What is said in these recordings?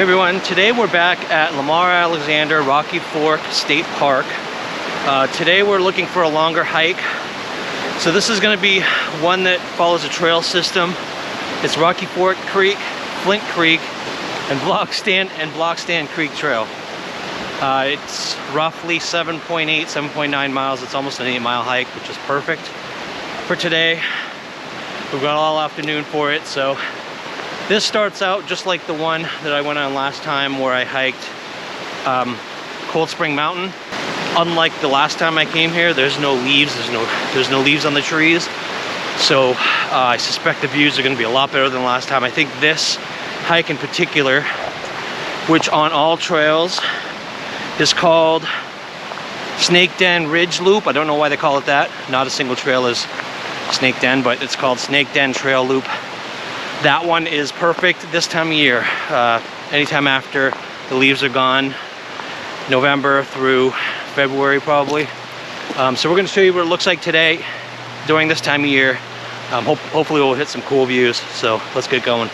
everyone, today we're back at Lamar, Alexander, Rocky Fork State Park. Today we're looking for a longer hike. So this is going to be one that follows a trail system. It's Rocky Fork Creek, Flint Creek, and Blockstand Creek Trail. It's roughly 7.9 miles. It's almost an 8-mile hike, which is perfect for today. We've got all afternoon for it, so this starts out just like the one that I went on last time where I hiked Cold Spring Mountain. Unlike the last time I came here, there's no leaves, there's no leaves on the trees. So I suspect the views are going to be a lot better than last time. I think this hike in particular, which on AllTrails is called Snakeden Ridge Loop. I don't know why they call it that. Not a single trail is Snakeden, but it's called Snakeden Trail Loop. That one is perfect this time of year. Anytime after the leaves are gone, November through February probably. So we're going to show you what it looks like today during this time of year. Hopefully we'll hit some cool views. So let's get going.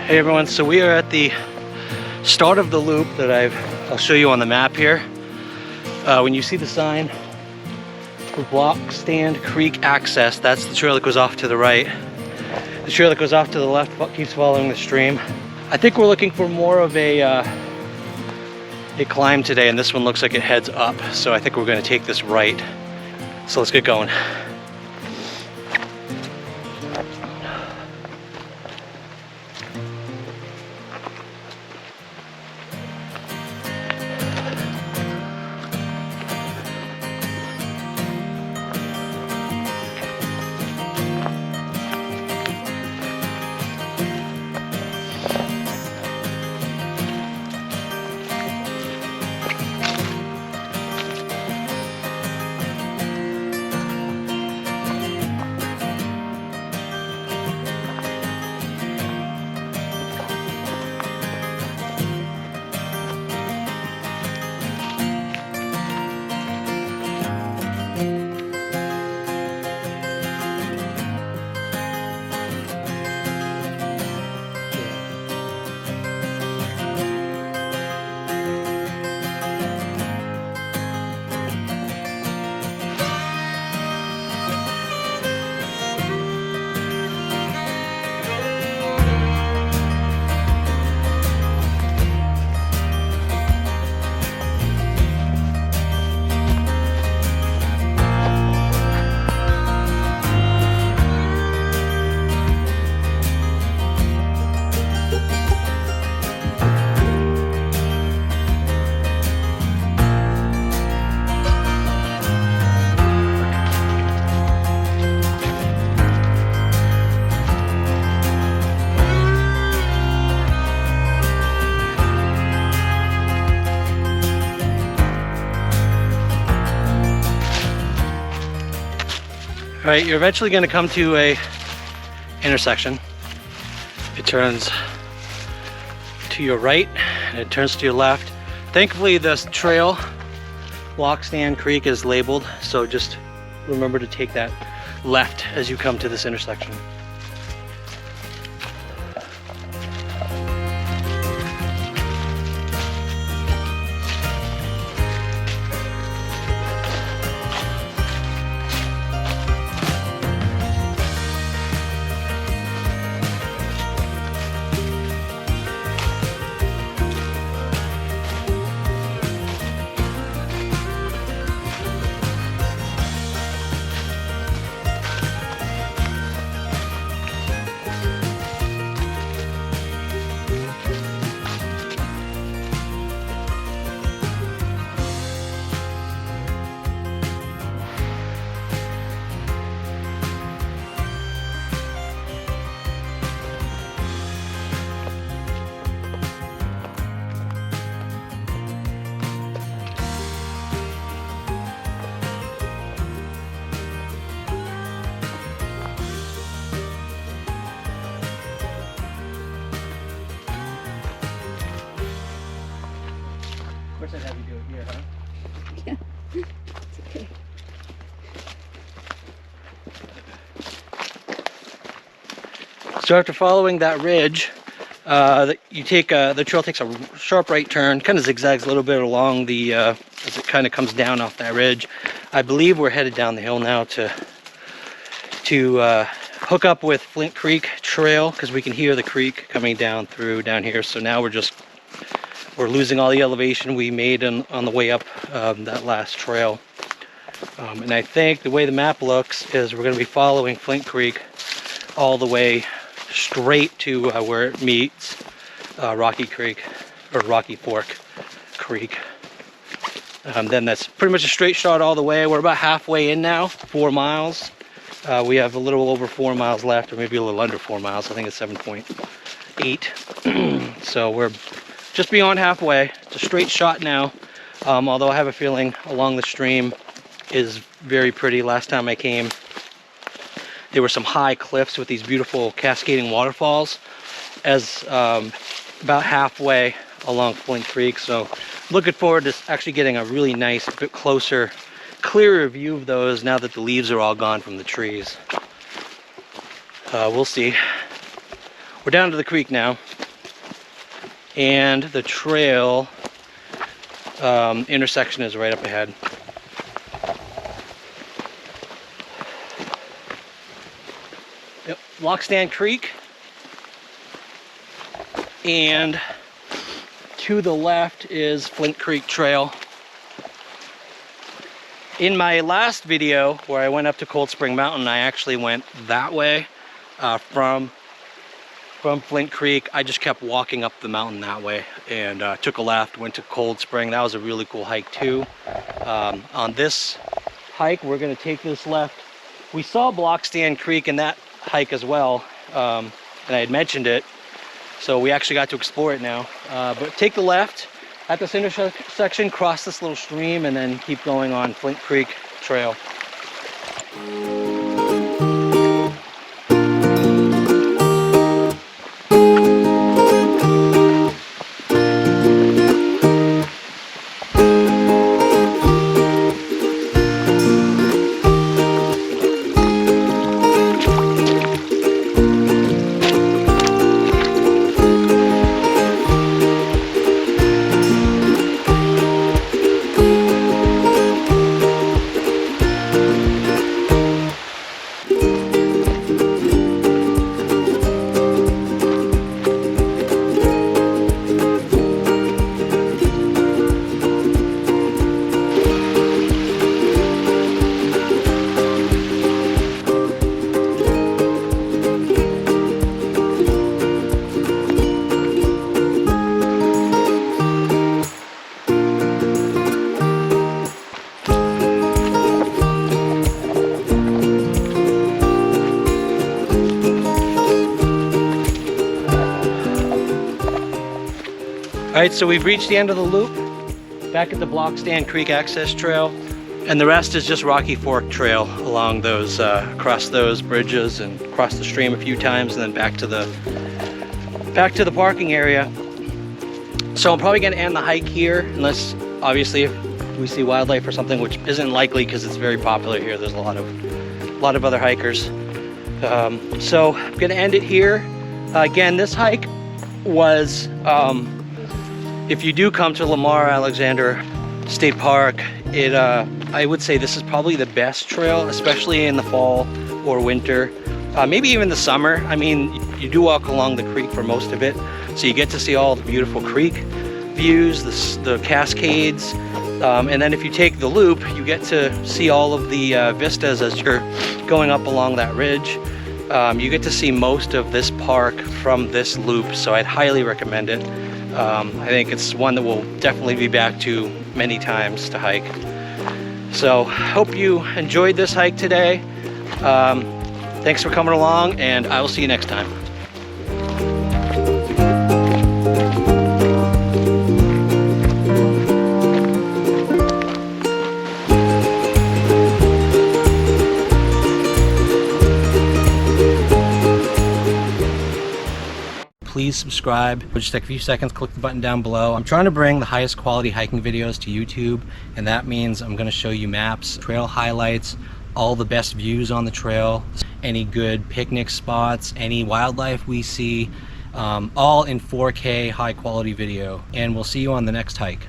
Hey everyone, so we are at the start of the loop that I'll show you on the map here. When you see the sign for Blockstand Creek Access, that's the trail that goes off to the right. The trail that goes off to the left keeps following the stream. I think we're looking for more of a climb today, and this one looks like it heads up, so I think we're going to take this right. So let's get going. All right, you're eventually going to come to a intersection. It turns to your right and it turns to your left. Thankfully, this trail, Blockstand Creek, is labeled, so just remember to take that left as you come to this intersection. Of course I'd have you do it here, huh? Yeah, it's okay. So after following that ridge, you take the trail takes a sharp right turn, kind of zigzags a little bit along the as it kind of comes down off that ridge. I believe we're headed down the hill now to hook up with Flint Creek Trail, because we can hear the creek coming down here. So now we're losing all the elevation we made on the way up that last trail. And I think the way the map looks is we're going to be following Flint Creek all the way straight to where it meets Rocky Creek, or Rocky Fork Creek. Then that's pretty much a straight shot all the way. We're about halfway in now, 4 miles. We have a little over 4 miles left, or maybe a little under 4 miles. I think it's 7.8. So we're just beyond halfway. It's a straight shot now, although I have a feeling along the stream is very pretty. Last time I came, there were some high cliffs with these beautiful cascading waterfalls as about halfway along Flint Creek. So looking forward to actually getting a really nice, bit closer, clearer view of those now that the leaves are all gone from the trees. We'll see. We're down to the creek now, and the trail intersection is right up ahead. Yep, Blockstand Creek, and to the left is Flint Creek Trail. In my last video where I went up to Cold Spring Mountain, I actually went that way from Flint Creek. I just kept walking up the mountain that way and took a left, went to Cold Spring. That was a really cool hike too. On this hike, we're gonna take this left. We saw Blockstand Creek in that hike as well, and I had mentioned it, so we actually got to explore it now. But take the left at this intersection, cross this little stream, and then keep going on Flint Creek Trail. All right, so we've reached the end of the loop, back at the Blockstand Creek Access Trail. And the rest is just Rocky Fork Trail along those, across those bridges and across the stream a few times, and then back to the parking area. So I'm probably gonna end the hike here, unless obviously if we see wildlife or something, which isn't likely because it's very popular here. There's a lot of other hikers. So I'm gonna end it here. Again, this hike was, if you do come to Lamar Alexander State Park, I would say this is probably the best trail, especially in the fall or winter, maybe even the summer. I mean, you do walk along the creek for most of it, so you get to see all the beautiful creek views, the cascades, and then if you take the loop, you get to see all of the vistas as you're going up along that ridge. You get to see most of this park from this loop, so I'd highly recommend it. I think it's one that we'll definitely be back to many times to hike. So hope you enjoyed this hike today. Thanks for coming along, and I will see you next time. Please subscribe. Just take a few seconds, click the button down below. I'm trying to bring the highest quality hiking videos to YouTube, and that means I'm going to show you maps, trail highlights, all the best views on the trail, any good picnic spots, any wildlife we see, all in 4K high quality video. And we'll see you on the next hike.